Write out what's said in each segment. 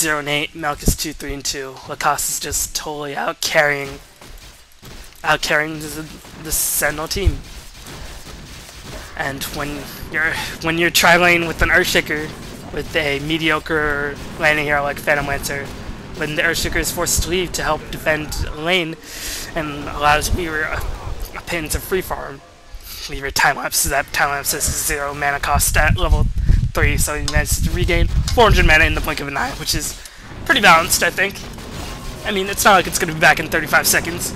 0 and 8. Milk is 2, 3, and 2. Lacoste is just totally out carrying the Sentinel team. And when you're tri-lane with an Earthshaker with a mediocre landing hero like Phantom Lancer, when the Earthshaker is forced to leave to help defend a lane and allows Weaver a pin to free farm, Weaver time-lapses. That time-lapse is 0 mana cost at level 3, so he manages to regain 400 mana in the blink of an eye, which is pretty balanced, I think. I mean, it's not like it's going to be back in 35 seconds.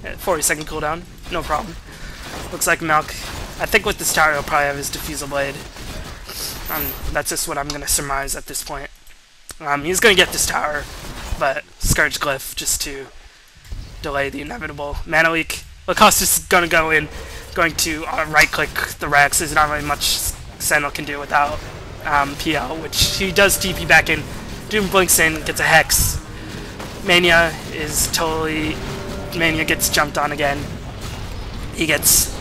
40-second cooldown, no problem. Looks like Milk, I think with this tower he'll probably have his Diffusal Blade. That's just what I'm going to surmise at this point. He's going to get this tower, but Scourge Glyph just to delay the inevitable. Mana Leak, Lacoste is going to go in, going to right-click the Rex. There's not really much Sentinel can do without PL, which he does TP back in. Doom blinks in, gets a Hex. Mania gets jumped on again. He gets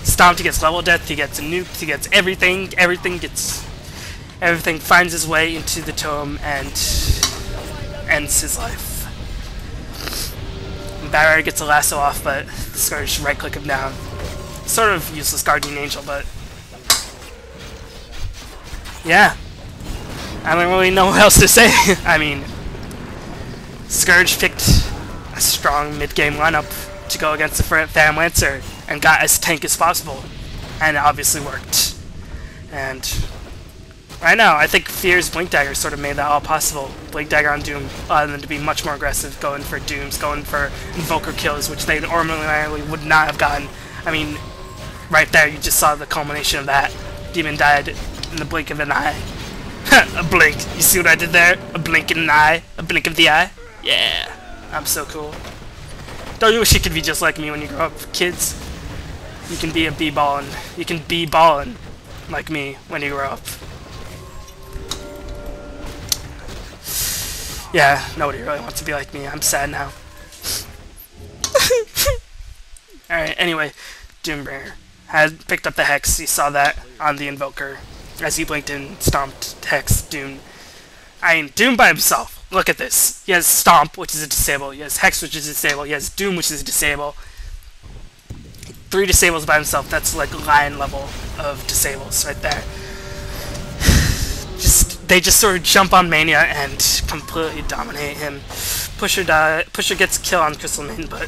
stomped, he gets level death, he gets nuked, he gets everything. Everything finds his way into the tome and ends his life. Barrier gets a lasso off, but the Scourge right-click him down. Sort of useless Guardian Angel, but yeah, I don't really know what else to say. I mean, Scourge picked a strong mid-game lineup to go against the Phantom Lancer and got as tank as possible, and it obviously worked. And right now, I think Fear's Blink Dagger sort of made that all possible. Blink Dagger on Doom allowed them to be much more aggressive, going for Dooms, going for Invoker kills, which they ordinarily would not have gotten. I mean, right there, you just saw the culmination of that. Demon died in the blink of an eye. A blink. You see what I did there? A blink in an eye. A blink of the eye. Yeah. I'm so cool. Don't you wish you could be just like me when you grow up, kids? You can be a b-ballin'. You can be ballin' like me when you grow up. Yeah, nobody really wants to be like me. I'm sad now. Alright, anyway, Doombringer had picked up the Hex. You saw that on the Invoker as he blinked in, stomped, Hex, Doom. I mean, Doom by himself. Look at this. He has Stomp, which is a disable. He has Hex, which is a disable. He has Doom, which is a disable. 3 disables by himself. That's like Lion level of disables right there. They just sort of jump on Mania and completely dominate him. Pusher gets a kill on Crystal Main, but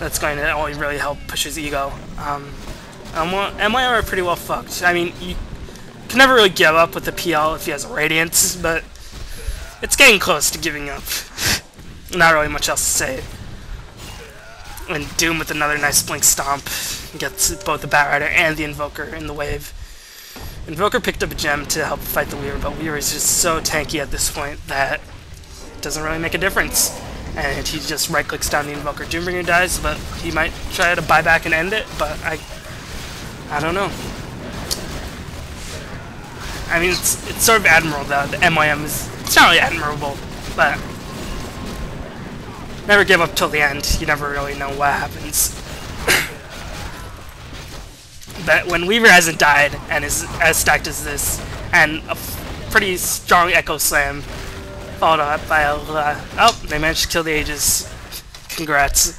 that's going to only really help Pusher's ego. MYM are pretty well fucked. I mean, you can never really give up with the PL if he has Radiance, but it's getting close to giving up. Not really much else to say. And Doom with another nice Blink Stomp gets both the Batrider and the Invoker in the wave. Invoker picked up a gem to help fight the Weaver, but Weaver is just so tanky at this point that it doesn't really make a difference. And he just right-clicks down the Invoker. Doombringer dies, but he might try to buy back and end it, but I don't know. I mean, it's sort of admirable, though. The MYM is... It's not really admirable, but... Never give up till the end. You never really know what happens. But when Weaver hasn't died and is as stacked as this, and a pretty strong Echo Slam, followed up by a... oh, they managed to kill the Aegis. Congrats.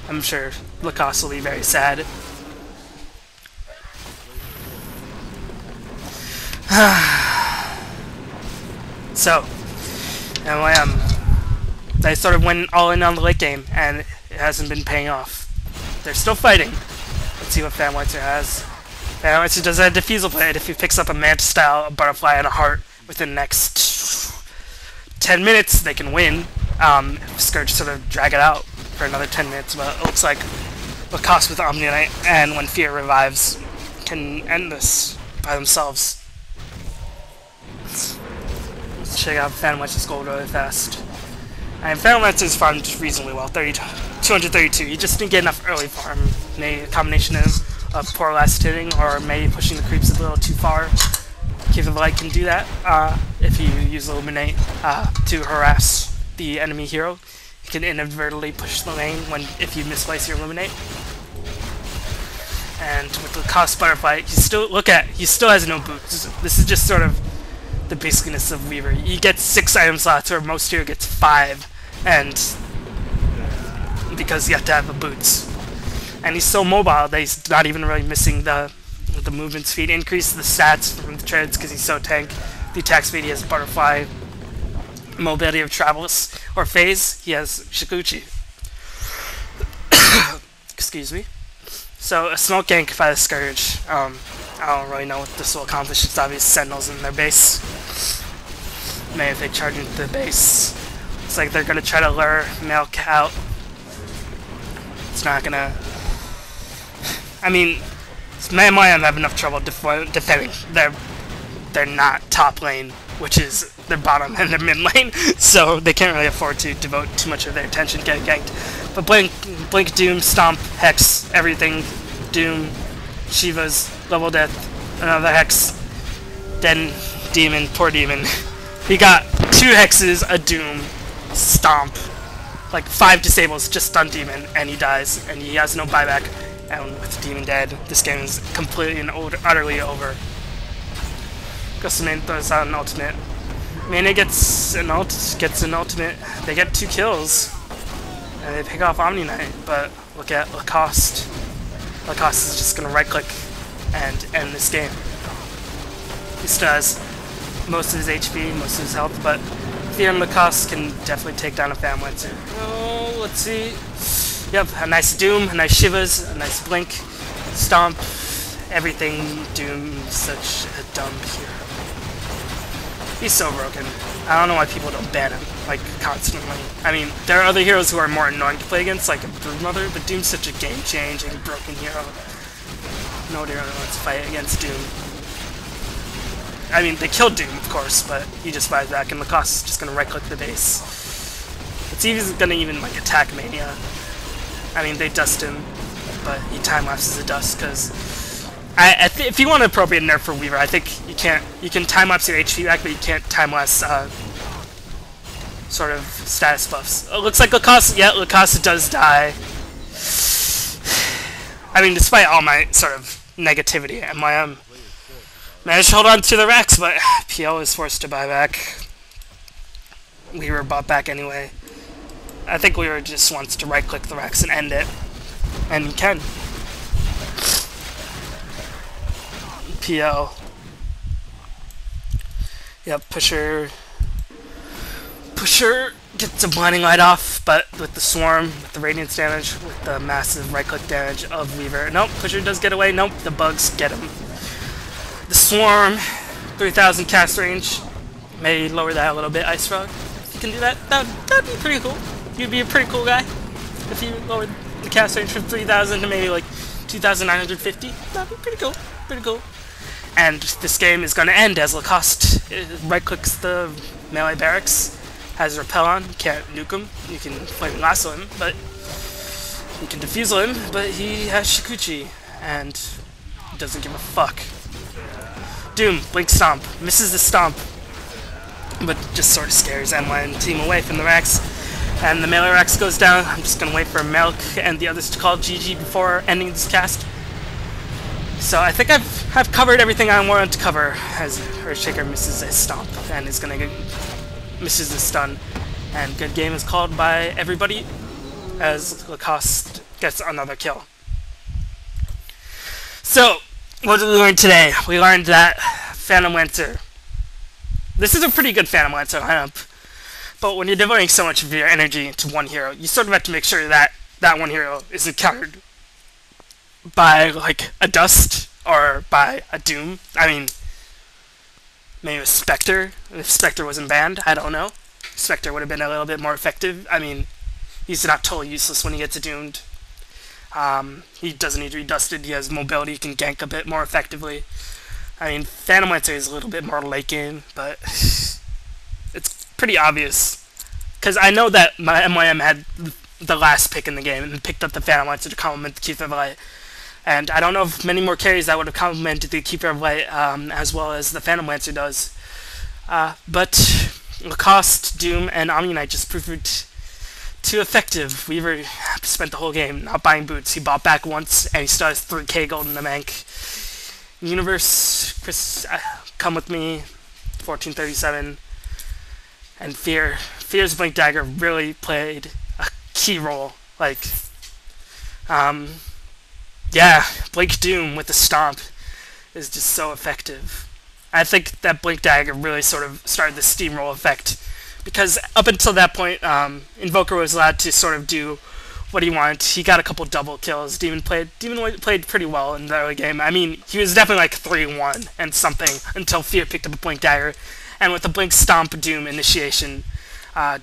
I'm sure Lacoste will be very sad. So, MYM, they sort of went all in on the late game, and it hasn't been paying off. They're still fighting. Let's see what Phantom Lancer has. Phantom Lancer does have a Diffusal Blade if he picks up a Manta Style, a Butterfly, and a Heart within the next 10 minutes. They can win. If Scourge sort of drag it out for another 10 minutes, but it looks like Lacoste with Omniate and when Fear revives can end this by themselves. Let's check out Phantom Lancer's gold really fast. And Phantom Lancer's farmed reasonably well, 232. He just didn't get enough early farm. Maybe a combination of poor last hitting or maybe pushing the creeps a little too far. Cave of Light can do that if you use Illuminate to harass the enemy hero. You can inadvertently push the lane if you misplace your Illuminate. And with the Cost Butterfly, he still has no boots. This is just sort of the basicness of Weaver. You get 6 item slots, or most here gets 5, and because you have to have the boots. And he's so mobile that he's not even really missing the movement speed. Increase the stats from the treads because he's so tank. The attack speed, he has butterfly. Mobility of travels or phase, he has Shikuchi. Excuse me. So a smoke gank by the Scourge. I don't really know what this will accomplish. It's obvious Sentinels in their base. Maybe if they charge into the base. It's like they're gonna try to lure Milk out. It's not gonna. I mean, MYM have enough trouble defending. They're not top lane, which is their bottom and their mid lane, so they can't really afford to devote too much of their attention getting ganked. But Blink, Doom, Stomp, Hex, everything, Doom, Shiva's, Level Death, another Hex, then Demon, poor Demon. He got 2 Hexes, a Doom, Stomp, like 5 disables, just stun Demon, and he dies, and he has no buyback. And with Demon dead, this game is completely and utterly over. Ghost throws out an ultimate. Mana gets an ultimate. They get 2 kills. And they pick off Omni Knight, but look at Lacoste. Lacoste is just gonna right click and end this game. He still has most of his HP, most of his health, but Fear and Lacoste can definitely take down a Famlancer. Oh, let's see. Yep, a nice Doom, a nice Shivas, a nice Blink, Stomp, everything. Doom, such a dumb hero. He's so broken. I don't know why people don't ban him, like, constantly. I mean, there are other heroes who are more annoying to play against, like a Broodmother, but Doom's such a game-changing, broken hero. No hero wants to fight against Doom. I mean, they killed Doom, of course, but he just buys back, and Lacoste is just gonna right-click the base. It's even gonna even, like, attack Mania. I mean, they dust him, but he time-lapses the dust, because if you want an appropriate nerf for Weaver, I think you can time-lapse your HP back, but you can't time-lapse, sort of, status buffs. It looks like Lacoste, yeah, Lacoste does die. I mean, despite all my, sort of, negativity, MYM managed to hold on to the Rex, but PL is forced to buy back. Weaver bought back anyway. I think Weaver just wants to right-click the Rex and end it. And he can. PL. Yep, Pusher gets a blinding light off, but with the swarm, with the radiance damage, with the massive right-click damage of Weaver. Nope, Pusher does get away. Nope, the bugs get him. The swarm, 3,000 cast range. May lower that a little bit, Ice Frog. If you can do that, that'd be pretty cool. You'd be a pretty cool guy if you lowered the cast range from 3,000 to maybe like 2,950. That'd be pretty cool. Pretty cool. And this game is going to end as Lacoste right-clicks the melee barracks, has Repel on, you can't nuke him, you can Flame Lasso him, but you can defuse him, but he has Shikuchi, and he doesn't give a fuck. Doom, Blink Stomp, misses the Stomp, but just sort of scares MYM team away from the Rex. And the melee Rex goes down. I'm just going to wait for Milk and the others to call GG before ending this cast. So I think I've covered everything I wanted to cover as Earthshaker misses a Stomp and is going to misses the stun. And good game is called by everybody as Lacoste gets another kill. So, what did we learn today? We learned that Phantom Lancer. This is a pretty good Phantom Lancer lineup. But when you're devoting so much of your energy to one hero, you sort of have to make sure that that one hero isn't countered by, like, a Dust or by a Doom. I mean, maybe a Spectre. If Spectre wasn't banned, I don't know. Spectre would have been a little bit more effective. I mean, he's not totally useless when he gets doomed. He doesn't need to be dusted. He has mobility. He can gank a bit more effectively. I mean, Phantom Lancer is a little bit more late game, but it's pretty obvious. Because I know that my MYM had the last pick in the game and picked up the Phantom Lancer to complement the Keeper of Light. And I don't know if many more carries that would have complemented the Keeper of Light as well as the Phantom Lancer does. But Lacoste, Doom, and Omni Knight just proved too effective. Weaver spent the whole game not buying boots. He bought back once, and he still has 3k gold in the bank. Universe, Chris, come with me. 1437. And Fear's Blink Dagger really played a key role. Like, yeah, Blink Doom with the Stomp is just so effective. I think that Blink Dagger really sort of started the steamroll effect, because up until that point, Invoker was allowed to sort of do what he wanted. He got a couple double kills. Demon played pretty well in the early game. I mean, he was definitely like 3-1 and something until Fear picked up a Blink Dagger, and with the Blink Stomp Doom initiation,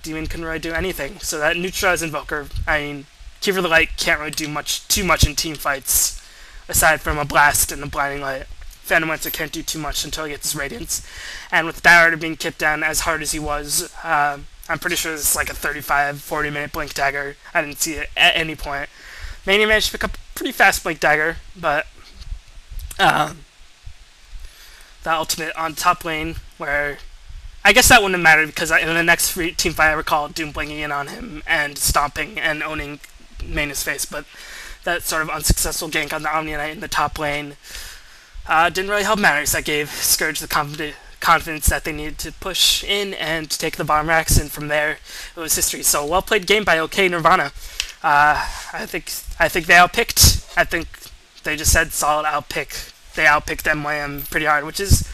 Demon couldn't really do anything. So that neutralized Invoker. I mean, Kiefer the Light can't really do too much in team fights, aside from a Blast and a Blinding Light. Phantom Lancer can't do too much until he gets his Radiance. And with Dagger being kicked down as hard as he was, I'm pretty sure it's like a 35-40 minute Blink Dagger. I didn't see it at any point. Mania managed to pick up a pretty fast Blink Dagger, but the ultimate on top lane, where I guess that wouldn't have mattered, because in the next team fight I recall Doom blinking in on him and stomping and owning Mania's face, but that sort of unsuccessful gank on the Omni Knight in the top lane didn't really help matters. That gave Scourge the confidence that they needed to push in and take the bottom racks, and from there it was history. So well played game by OK.Nirvana. I think they outpicked. I think they just said solid outpick. They outpicked MYM pretty hard, which is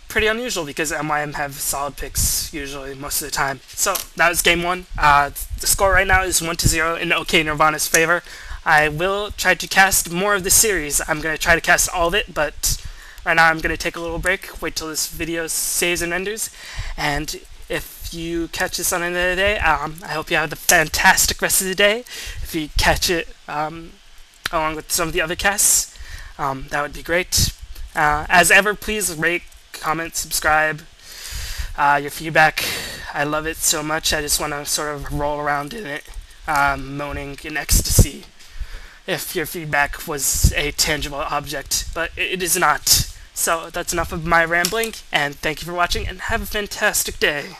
pretty unusual because MYM have solid picks usually most of the time. So that was game one. The score right now is 1-0 in OK.Nirvana's favor. I will try to cast more of the series. I'm going to try to cast all of it, but right now I'm going to take a little break, wait till this video saves and renders, and if you catch this on another day, I hope you have a fantastic rest of the day. If you catch it along with some of the other casts, that would be great. As ever, please rate, comment, subscribe. Your feedback, I love it so much. I just want to sort of roll around in it, moaning in ecstasy, if your feedback was a tangible object, but it is not. So that's enough of my rambling, and thank you for watching, and have a fantastic day.